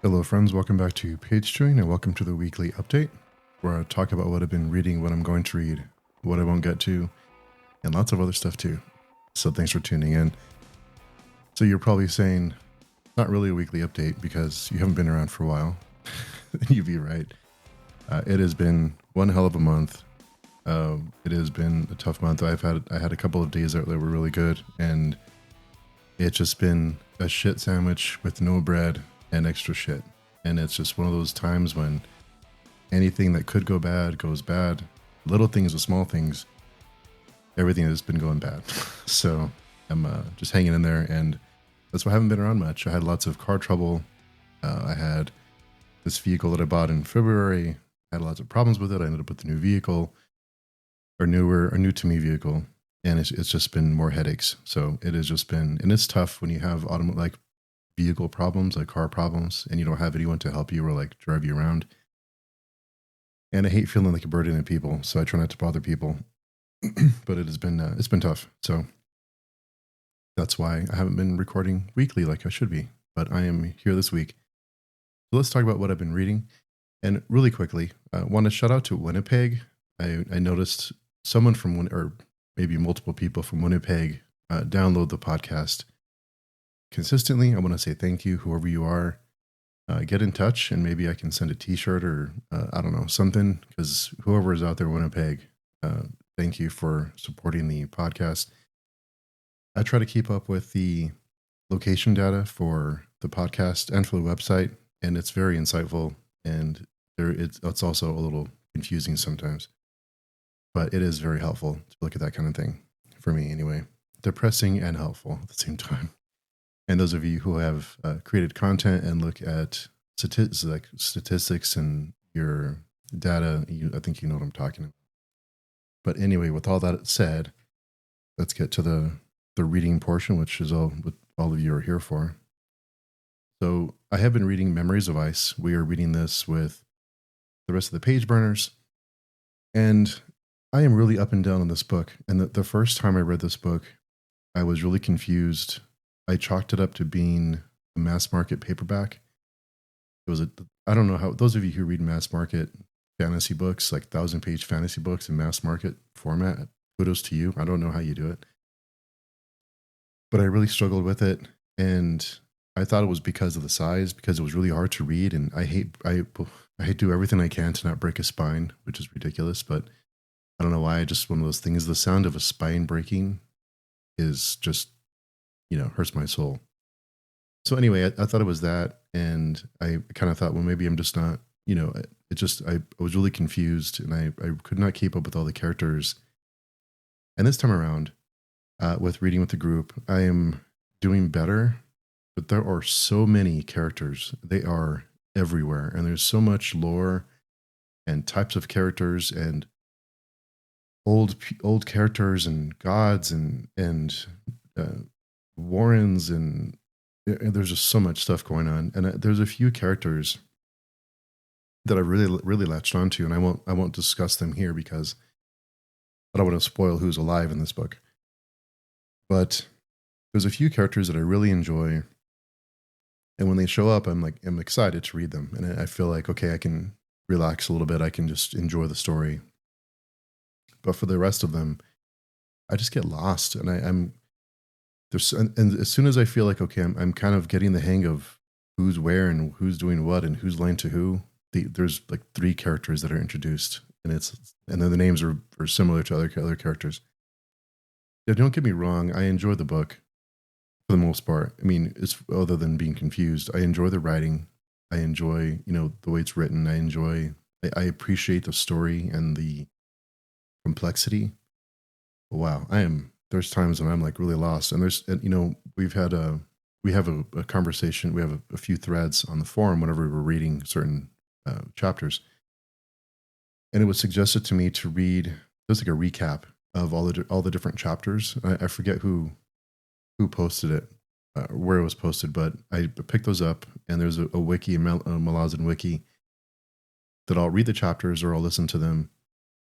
Hello, friends. Welcome back to Page Chewing, and welcome to the weekly update, where I talk about what I've been reading, what I'm going to read, what I won't get to, and lots of other stuff too. So thanks for tuning in. So you're probably saying, not really a weekly update because you haven't been around for a while. You'd be right. It has been one hell of a month. It has been a tough month. I had a couple of days that were really good, and it's just been a shit sandwich with no bread and extra shit. And it's just one of those times when anything that could go bad goes bad. Little things with small things, everything has been going bad. So I'm just hanging in there, and that's why I haven't been around much. I had lots of car trouble. I had this vehicle that I bought in February. I had lots of problems with it. I ended up with a new vehicle, or new to me vehicle, and it's just been more headaches. So it has just been, and it's tough when you have vehicle problems, like car problems, and you don't have anyone to help you or like drive you around. And I hate feeling like a burden on people, so I try not to bother people. But it's been tough. So that's why I haven't been recording weekly like I should be. But I am here this week. So let's talk about what I've been reading. And really quickly, I want to shout out to Winnipeg. I noticed someone or maybe multiple people from Winnipeg download the podcast consistently. I want to say thank you, whoever you are. Get in touch, and maybe I can send a t-shirt or I don't know, something, because whoever is out there in Winnipeg, thank you for supporting the podcast. I try to keep up with the location data for the podcast and for the website, and it's very insightful, and it's also a little confusing sometimes, but it is very helpful to look at that kind of thing, for me anyway. Depressing and helpful at the same time. And those of you who have created content and look at statistics and your data, I think you know what I'm talking about. But anyway, with all that said, let's get to the reading portion, which is what all of you are here for. So I have been reading Memories of Ice. We are reading this with the rest of the page burners. And I am really up and down on this book. And the first time I read this book, I was really confused. I chalked it up to being a mass market paperback. I don't know how, those of you who read mass market fantasy books, like 1,000-page fantasy books in mass market format, kudos to you. I don't know how you do it. But I really struggled with it, and I thought it was because of the size, because it was really hard to read, and I do everything I can to not break a spine, which is ridiculous, but I don't know why. Just one of those things, the sound of a spine breaking is just, hurts my soul. So anyway, I thought it was that, and I kind of thought, well, maybe I'm just not, I was really confused, and I could not keep up with all the characters. And this time around, with reading with the group, I am doing better, but there are so many characters. They are everywhere, and there's so much lore and types of characters and old characters and gods and Warrens, and there's just so much stuff going on. And there's a few characters that I really, really latched onto, and I won't discuss them here because I don't want to spoil who's alive in this book. But there's a few characters that I really enjoy, and when they show up, I'm excited to read them, and I feel like, okay, I can relax a little bit. I can just enjoy the story. But for the rest of them, I just get lost, and and as soon as I feel like, okay, I'm kind of getting the hang of who's where and who's doing what and who's lying to who, there's like 3 characters that are introduced, and then the names are similar to other characters. Yeah, don't get me wrong, I enjoy the book for the most part. I mean, it's other than being confused, I enjoy the writing. I enjoy, the way it's written. I appreciate the story and the complexity. Wow, there's times when I'm like really lost, and we have a conversation, we have a few threads on the forum whenever we're reading certain chapters, and it was suggested to me to read just like a recap of all the different chapters. I forget who posted it, where it was posted, but I picked those up, and there's a wiki, a Malazan wiki, that I'll read the chapters or I'll listen to them,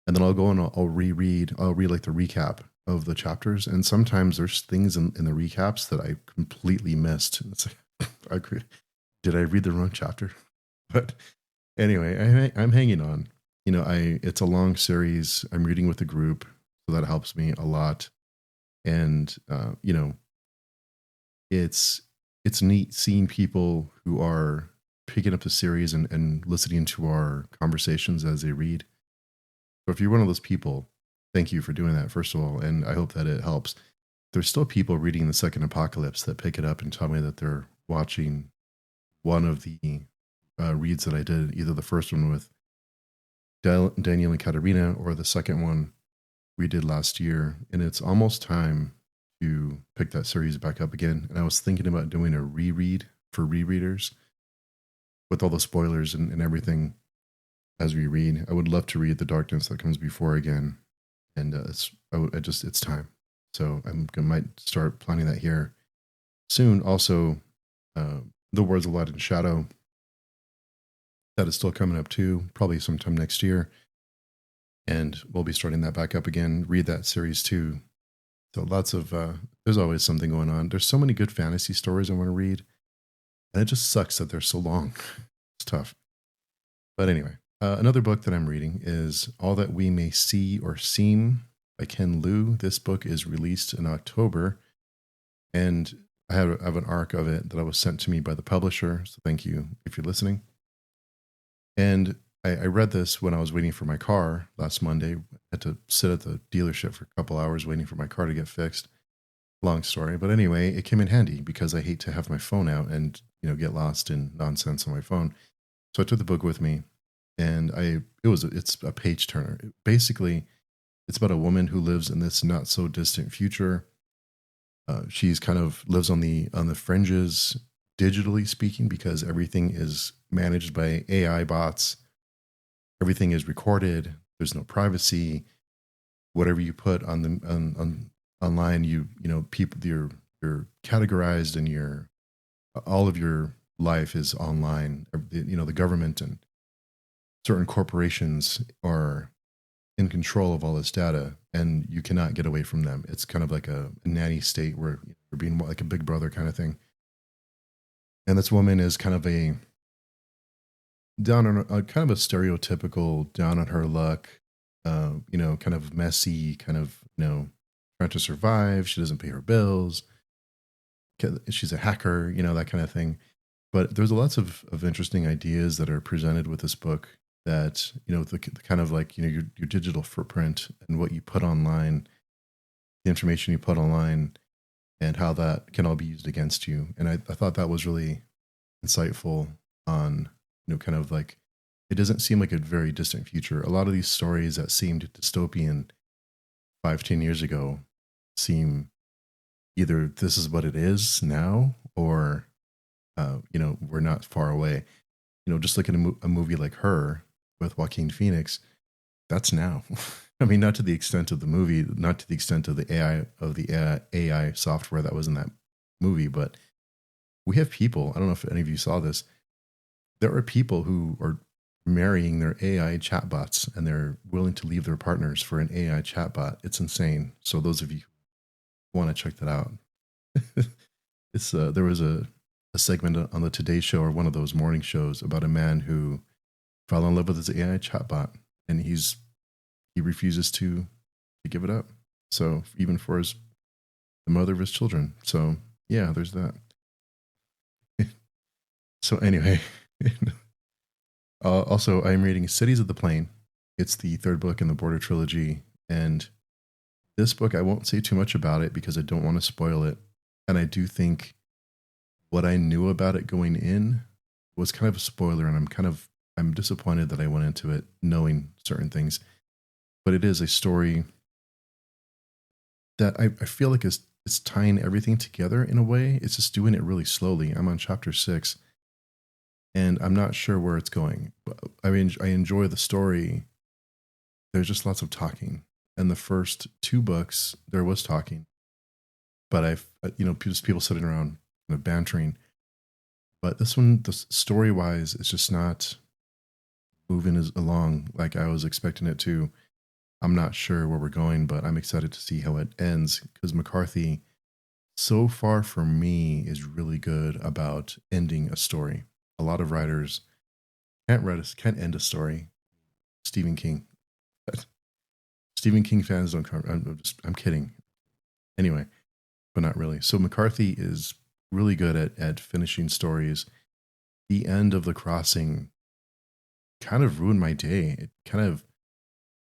and then I'll go and I'll read like the recap of the chapters. And sometimes there's things in the recaps that I completely missed. It's like, did I read the wrong chapter? But anyway, I'm hanging on. It's a long series. I'm reading with a group, so that helps me a lot. And it's neat seeing people who are picking up the series and listening to our conversations as they read. So if you're one of those people, thank you for doing that, first of all, and I hope that it helps. There's still people reading the Second Apocalypse that pick it up and tell me that they're watching one of the reads that I did, either the first one with Daniel and Katerina or the second one we did last year. And it's almost time to pick that series back up again. And I was thinking about doing a reread for rereaders with all the spoilers and everything as we read. I would love to read The Darkness That Comes Before again. And it's time. So I might start planning that here soon. Also, The Words of Light and Shadow, that is still coming up too, probably sometime next year. And we'll be starting that back up again. Read that series too. So lots of, there's always something going on. There's so many good fantasy stories I want to read. And it just sucks that they're so long. It's tough. But anyway, another book that I'm reading is All That We May See or Seem by Ken Liu. This book is released in October. And I have an arc of it that was sent to me by the publisher. So thank you if you're listening. And I read this when I was waiting for my car last Monday. I had to sit at the dealership for a couple hours waiting for my car to get fixed. Long story. But anyway, it came in handy because I hate to have my phone out and, get lost in nonsense on my phone. So I took the book with me and it's a page turner. Basically, it's about a woman who lives in this not so distant future. She's kind of lives on the fringes, digitally speaking, because everything is managed by AI bots. Everything is recorded. There's no privacy. Whatever you put on online, people you're categorized, and all of your life is online. The government and certain corporations are in control of all this data, and you cannot get away from them. It's kind of like a nanny state where you're being like a big brother kind of thing. And this woman is kind of a kind of a stereotypical down on her luck, kind of messy, kind of, trying to survive. She doesn't pay her bills. She's a hacker, that kind of thing. But there's lots of interesting ideas that are presented with this book that, the kind of like, your digital footprint and what you put online, the information you put online, and how that can all be used against you. And I thought that was really insightful on, kind of like, it doesn't seem like a very distant future. A lot of these stories that seemed dystopian 5-10 years ago seem either this is what it is now, or, we're not far away. Just look at a movie like Her with Joaquin Phoenix. That's now. I mean, not to the extent of the movie, not to the extent of the AI software that was in that movie, but we have people. I don't know if any of you saw this. There are people who are marrying their AI chatbots, and they're willing to leave their partners for an AI chatbot. It's insane. So those of you who want to check that out, there was a segment on the Today Show, or one of those morning shows, about a man who fell in love with his AI chatbot, and he refuses to give it up. So even for the mother of his children. So yeah, there's that. So anyway, also I'm reading Cities of the Plain. It's the third book in the Border trilogy, and this book, I won't say too much about it because I don't want to spoil it. And I do think what I knew about it going in was kind of a spoiler, and I'm disappointed that I went into it knowing certain things. But it is a story that I feel like it's tying everything together in a way. It's just doing it really slowly. I'm on chapter 6, and I'm not sure where it's going. But I mean, I enjoy the story. There's just lots of talking. And the first 2 books, there was talking, but just people sitting around kind of bantering. But this one, the story-wise, it's just not moving along like I was expecting it to. I'm not sure where we're going, but I'm excited to see how it ends, because McCarthy, so far for me, is really good about ending a story. a lot of writers can't end a story. Stephen King. Stephen King fans don't come. I'm kidding. Anyway, but not really. So McCarthy is really good at finishing stories. The end of The Crossing kind of ruined my day. It kind of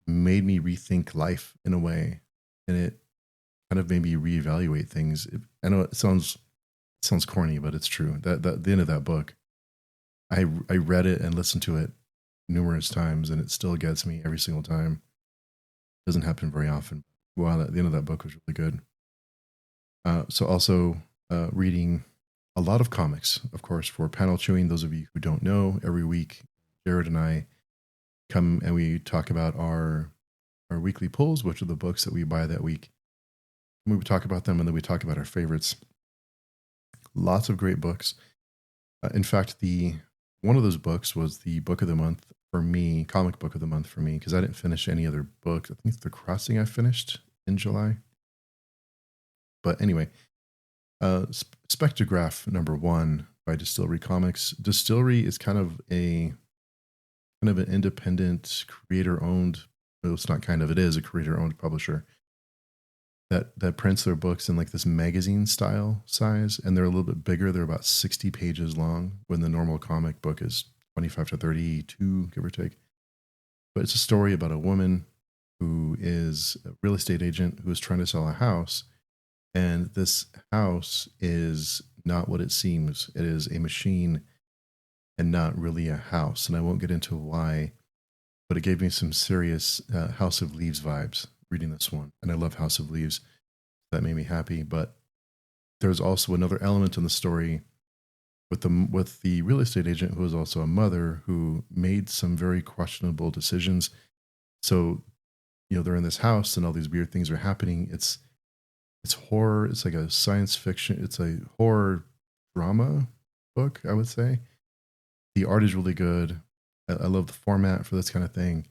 made me rethink life in a way, and it kind of made me reevaluate things. I know it sounds corny, but it's true. That the end of that book, I read it and listened to it numerous times, and it still gets me every single time. Doesn't happen very often. Wow, the end of that book was really good. So also reading a lot of comics, of course, for Panel Chewing. Those of you who don't know, every week Jared and I come and we talk about our weekly pulls, which are the books that we buy that week. And we talk about them, and then we talk about our favorites. Lots of great books. In fact, one of those books was the book of the month for me, comic book of the month for me, because I didn't finish any other book. I think The Crossing I finished in July. But anyway, Spectrograph #1 by Distillery Comics. Distillery is kind of an independent, creator-owned. Well, it's not kind of. It is a creator-owned publisher that prints their books in like this magazine style size, and they're a little bit bigger. They're about 60 pages long, when the normal comic book is 25 to 32, give or take. But it's a story about a woman who is a real estate agent who is trying to sell a house, and this house is not what it seems. It is a machine and not really a house. And I won't get into why, but it gave me some serious House of Leaves vibes reading this one. And I love House of Leaves. That made me happy. But there's also another element in the story with the real estate agent, who is also a mother, who made some very questionable decisions. So, they're in this house and all these weird things are happening. It's horror. It's like a science fiction. It's a horror drama book, I would say. The art is really good. I love the format for this kind of thing.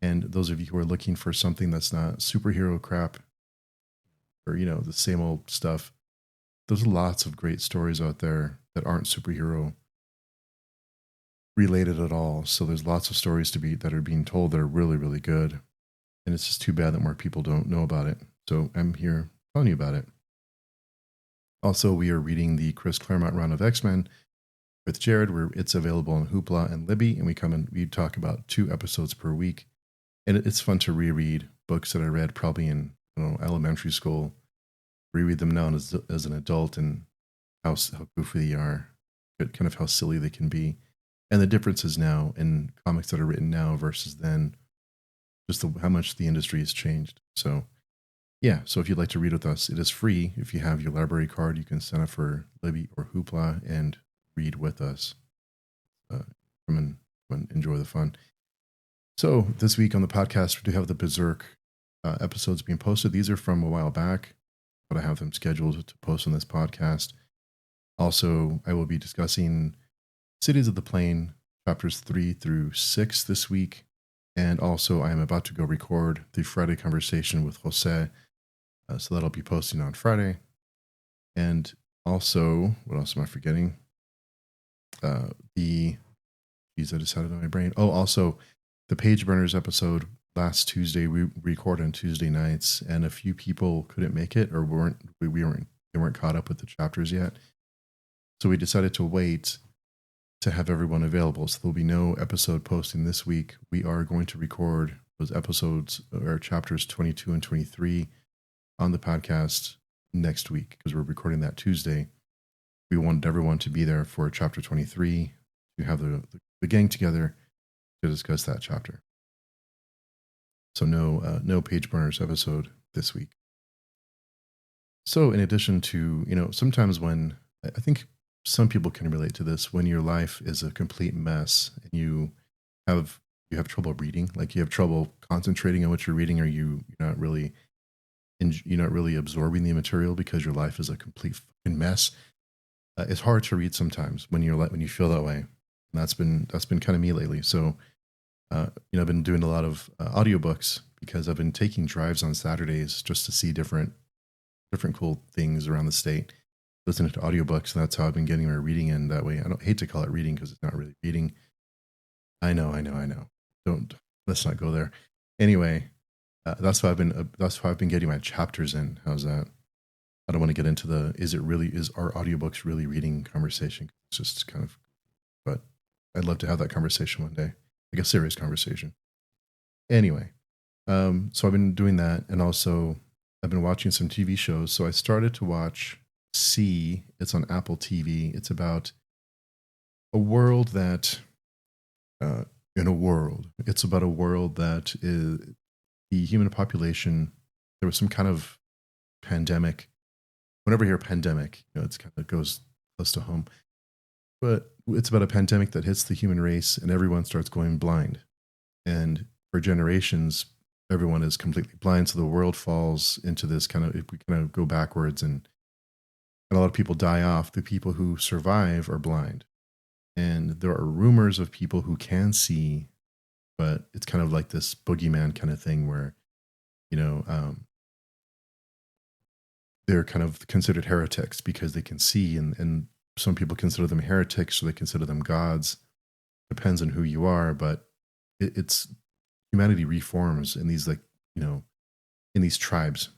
And those of you who are looking for something that's not superhero crap or, the same old stuff, there's lots of great stories out there that aren't superhero related at all. So there's lots of stories that are being told that are really, really good. And it's just too bad that more people don't know about it. So I'm here telling you about it. Also, we are reading the Chris Claremont run of X-Men with Jared, where it's available on Hoopla and Libby, and we talk about 2 episodes per week. And it's fun to reread books that I read probably in elementary school, reread them now as an adult, and how goofy they are, but kind of how silly they can be, and the differences now in comics that are written now versus then, just how much the industry has changed. So yeah, so if you'd like to read with us, it is free. If you have your library card, you can sign up for Libby or Hoopla and read with us. Come and enjoy the fun. So this week on the podcast, we do have the Berserk episodes being posted. These are from a while back, but I have them scheduled to post on this podcast. Also, I will be discussing Cities of the Plain, chapters 3 through 6 this week. And also, I am about to go record the Friday conversation with Jose. So that'll be posting on Friday. And also, what else am I forgetting? I just had it in my brain. Oh, also, the Page Burners episode last Tuesday, we record on Tuesday nights, and a few people couldn't make it, or they weren't caught up with the chapters yet. So we decided to wait to have everyone available. So there'll be no episode posting this week. We are going to record those episodes, or chapters 22 and 23, on the podcast next week, because we're recording that Tuesday. We wanted everyone to be there for chapter 23, to have the gang together to discuss that chapter. So no Page Burners episode this week. So in addition to, sometimes when, I think some people can relate to this, when your life is a complete mess and you have trouble reading, like you have trouble concentrating on what you're reading, or you're not really absorbing the material because your life is a complete fucking mess. It's hard to read sometimes when you feel that way. And that's been kind of me lately. So, I've been doing a lot of audiobooks, because I've been taking drives on Saturdays just to see different cool things around the state. listening to audiobooks, and that's how I've been getting my reading in that way. I don't hate to call it reading because it's not really reading. I know. Don't let's not go there. Anyway, that's how I've been getting my chapters in. How's that? I don't want to get into the is our audiobooks really reading conversation. It's just kind of, but I'd love to have that conversation one day, like a serious conversation. Anyway, so I've been doing that, and also I've been watching some TV shows. So I started to watch C. It's on Apple TV. It's about a world that, uh, it's about a world that is the human population. There was some kind of pandemic. Whenever you hear pandemic, it's kind of goes close to home. But it's about a pandemic that hits the human race, and everyone starts going blind. And for generations, everyone is completely blind. So the world falls into this kind of, if we kind of go backwards, and a lot of people die off. The people who survive are blind. And there are rumors of people who can see, but it's kind of like this boogeyman kind of thing where, you know, they're kind of considered heretics because they can see, and some people consider them heretics, or they consider them gods. Depends on who you are, but it's humanity reforms in these, like, in these tribes.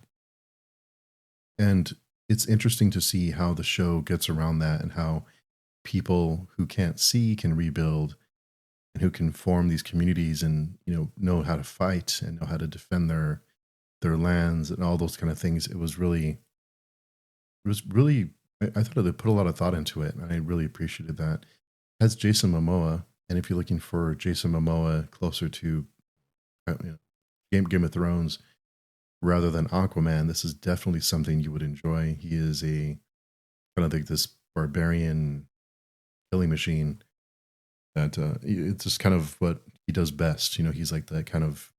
And it's interesting to see how the show gets around that, and how people who can't see can rebuild, and who can form these communities, and know how to fight and know how to defend their lands and all those kind of things. It was really I thought they put a lot of thought into it, and I really appreciated that. It has Jason Momoa, and if you're looking for Jason Momoa closer to Game of Thrones rather than Aquaman, this is definitely something you would enjoy. He is a kind of like this barbarian killing machine that it's just kind of what he does best. He's like that kind of.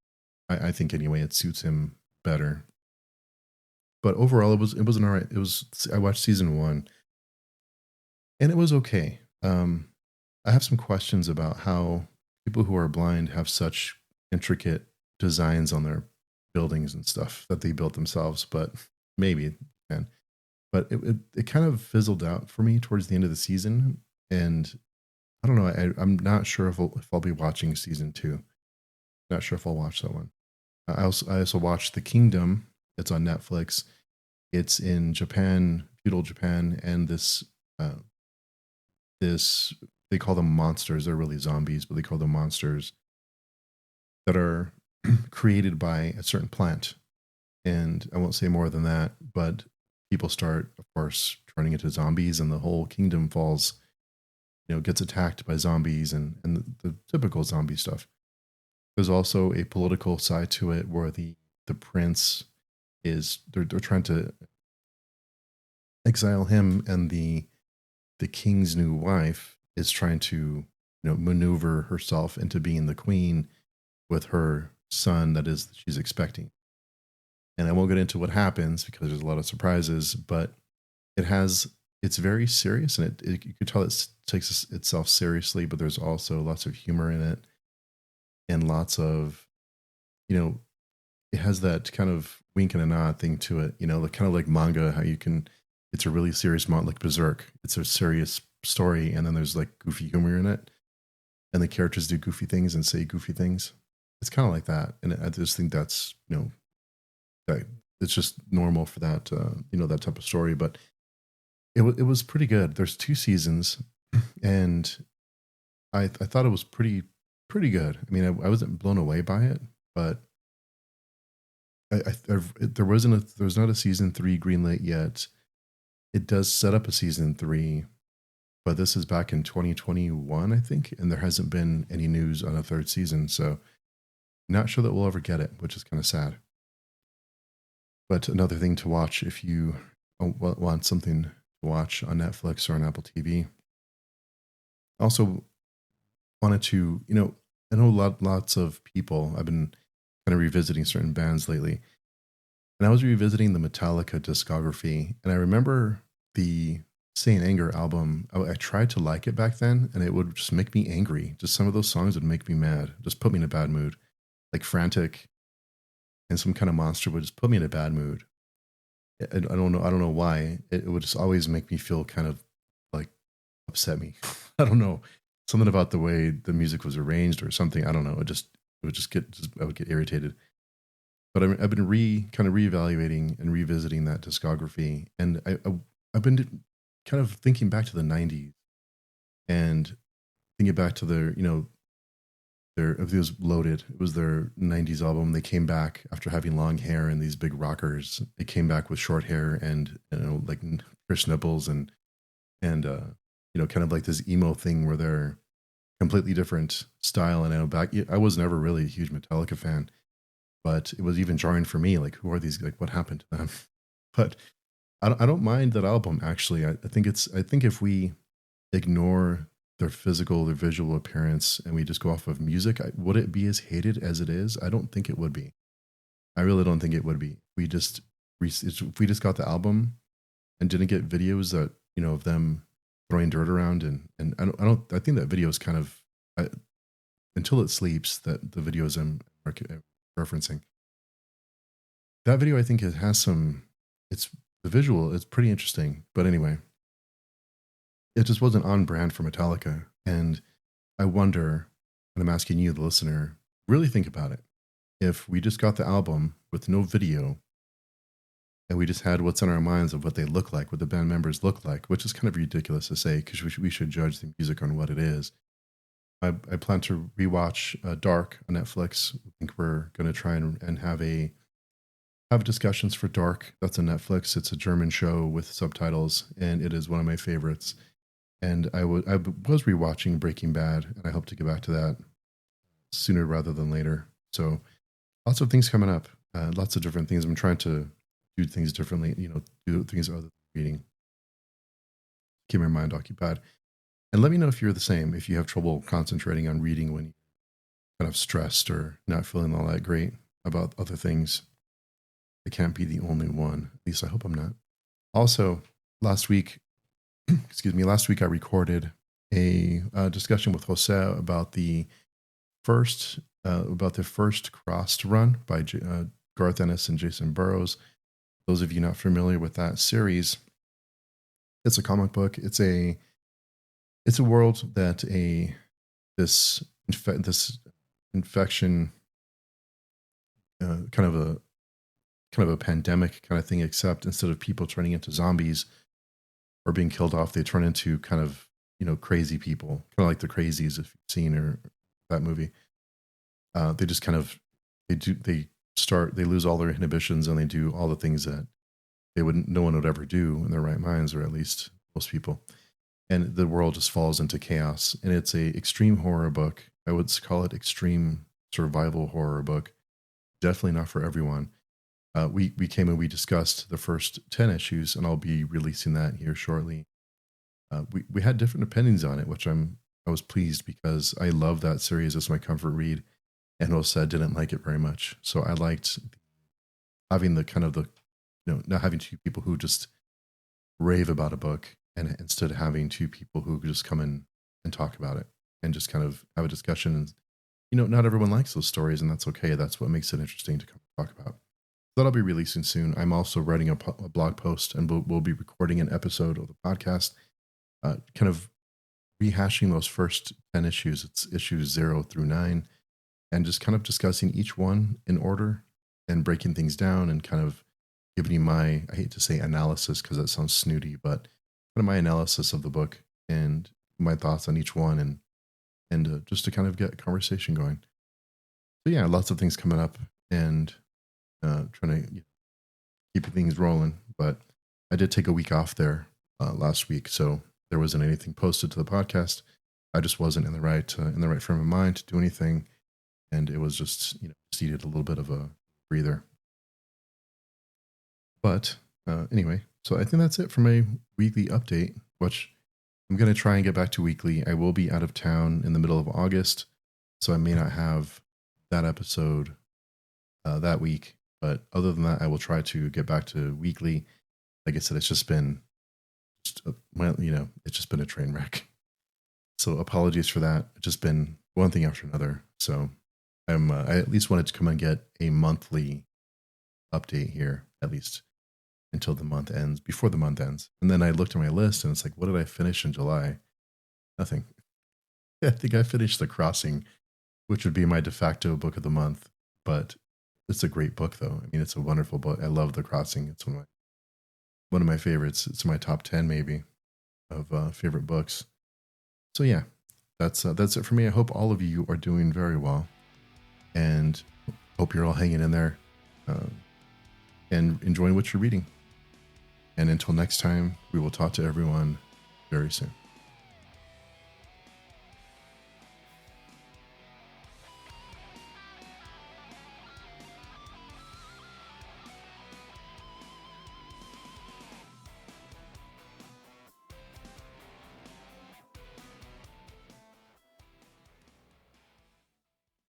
I think anyway, it suits him better. But overall, it was an alright. I watched season 1, and it was okay. I have some questions about how people who are blind have such intricate designs on their buildings and stuff that they built themselves, but maybe it can. But it kind of fizzled out for me towards the end of the season, and I don't know. I'm not sure if I'll be watching season 2. Not sure if I'll watch that one. I also watched The Kingdom. It's on Netflix. It's in Japan, feudal Japan, and this they call them monsters. They're really zombies, but they call them monsters that are created by a certain plant. And I won't say more than that, but people start, of course, turning into zombies, and the whole kingdom falls, gets attacked by zombies, and the typical zombie stuff. There's also a political side to it where the prince is they're trying to exile him, and the king's new wife is trying to maneuver herself into being the queen with her son that is she's expecting. And I won't get into what happens because there's a lot of surprises, but it's very serious, and you could tell it takes itself seriously, but there's also lots of humor in it, and lots of, it has that kind of wink and a nod thing to it, like kind of like manga, how it's a really serious manga, like Berserk. It's a serious story, and then there's like goofy humor in it, and the characters do goofy things and say goofy things. It's kind of like that, and I just think that's that it's just normal for that that type of story. But it was pretty good. There's 2 seasons, and I thought it was pretty good. I mean, I wasn't blown away by it, but there's not a season 3 greenlit yet. It does set up a season 3, but this is back in 2021, I think, and there hasn't been any news on a 3rd season, so not sure that we'll ever get it, which is kind of sad. But another thing to watch if you want something to watch on Netflix or on Apple TV. Also wanted to, I know lots of people. I've been kind of revisiting certain bands lately, and I was revisiting the Metallica discography, and I remember the Saint Anger album. I tried to like it back then, and it would just make me angry. Just some of those songs would make me mad, just put me in a bad mood, like Frantic and some kind of monster would just put me in a bad mood. I don't know why. It would just always make me feel kind of like upset me. I don't know. Something about the way the music was arranged or something. I don't know. It would just I would get irritated. But I've been kind of reevaluating and revisiting that discography, and I've been kind of thinking back to the '90s and thinking back to their, if it was Loaded. It was their '90s album. They came back after having long hair and these big rockers. They came back with short hair and like fish nipples and kind of like this emo thing where they're completely different style. And I know I was never really a huge Metallica fan, but it was even jarring for me. Like, who are these? Like, what happened to them? But I don't mind that album actually. I think if we ignore their physical, their visual appearance, and we just go off of music, would it be as hated as it is? I don't think it would be. I really don't think it would be. If we just got the album and didn't get videos that of them throwing dirt around and I think that video is kind of until it sleeps, that the videos I'm referencing, that video I think it has some, it's the visual, it's pretty interesting, but anyway, it just wasn't on brand for Metallica. And I wonder, and I'm asking you, the listener, really think about it. If we just got the album with no video and we just had what's in our minds of what they look like, what the band members look like, which is kind of ridiculous to say because we should judge the music on what it is. I plan to rewatch Dark on Netflix. I think we're going to try and have discussions for Dark. That's on Netflix. It's a German show with subtitles, and it is one of my favorites. And I was rewatching Breaking Bad, and I hope to get back to that sooner rather than later. So lots of things coming up, lots of different things. I'm trying to do things differently, do things other than reading. Keep my mind occupied. And let me know if you're the same, if you have trouble concentrating on reading when you're kind of stressed or not feeling all that great about other things. I can't be the only one. At least I hope I'm not. Also, last week I recorded a discussion with Jose about the first Crossed run by Garth Ennis and Jason Burrows. Those of you not familiar with that series, it's a comic book. It's a world that this infection, kind of a pandemic kind of thing, except instead of people turning into zombies or being killed off, they turn into kind of crazy people, kind of like the Crazies, if you've seen or that movie. They just kind of they lose all their inhibitions and they do all the things that no one would ever do in their right minds, or at least most people. And the world just falls into chaos. And it's a extreme horror book. I would call it extreme survival horror book. Definitely not for everyone. We came and we discussed the first 10 issues, and I'll be releasing that here shortly. We had different opinions on it, which I was pleased because I love that series as my comfort read, and Jose didn't like it very much. So I liked having not having two people who just rave about a book, and instead of having two people who just come in and talk about it and just kind of have a discussion. And not everyone likes those stories, and that's okay. That's what makes it interesting to come talk about. That'll be releasing soon. I'm also writing a blog post, and we'll be recording an episode of the podcast, kind of rehashing those first 10 issues. It's issues 0 through 9, and just kind of discussing each one in order and breaking things down and kind of giving you I hate to say analysis because that sounds snooty, but kind of my analysis of the book and my thoughts on each one, and just to kind of get a conversation going. So yeah, lots of things coming up, and trying to keep things rolling. But I did take a week off there last week, so there wasn't anything posted to the podcast. I just wasn't in the right frame of mind to do anything, and it was just just needed a little bit of a breather. But anyway, so I think that's it for my weekly update, which I'm going to try and get back to weekly. I will be out of town in the middle of August, so I may not have that episode that week. But other than that, I will try to get back to weekly. Like I said, it's just been it's just been a train wreck. So apologies for that. It's just been one thing after another. So I at least wanted to come and get a monthly update here, at least, until the month ends, before the month ends. And then I looked at my list and it's like, what did I finish in July? Nothing. I think I finished The Crossing, which would be my de facto book of the month. But it's a great book, though. I mean, it's a wonderful book. I love The Crossing. It's one of my favorites. It's my top 10 maybe of favorite books. So yeah, that's it for me. I hope all of you are doing very well, and hope you're all hanging in there and enjoying what you're reading. And until next time, we will talk to everyone very soon.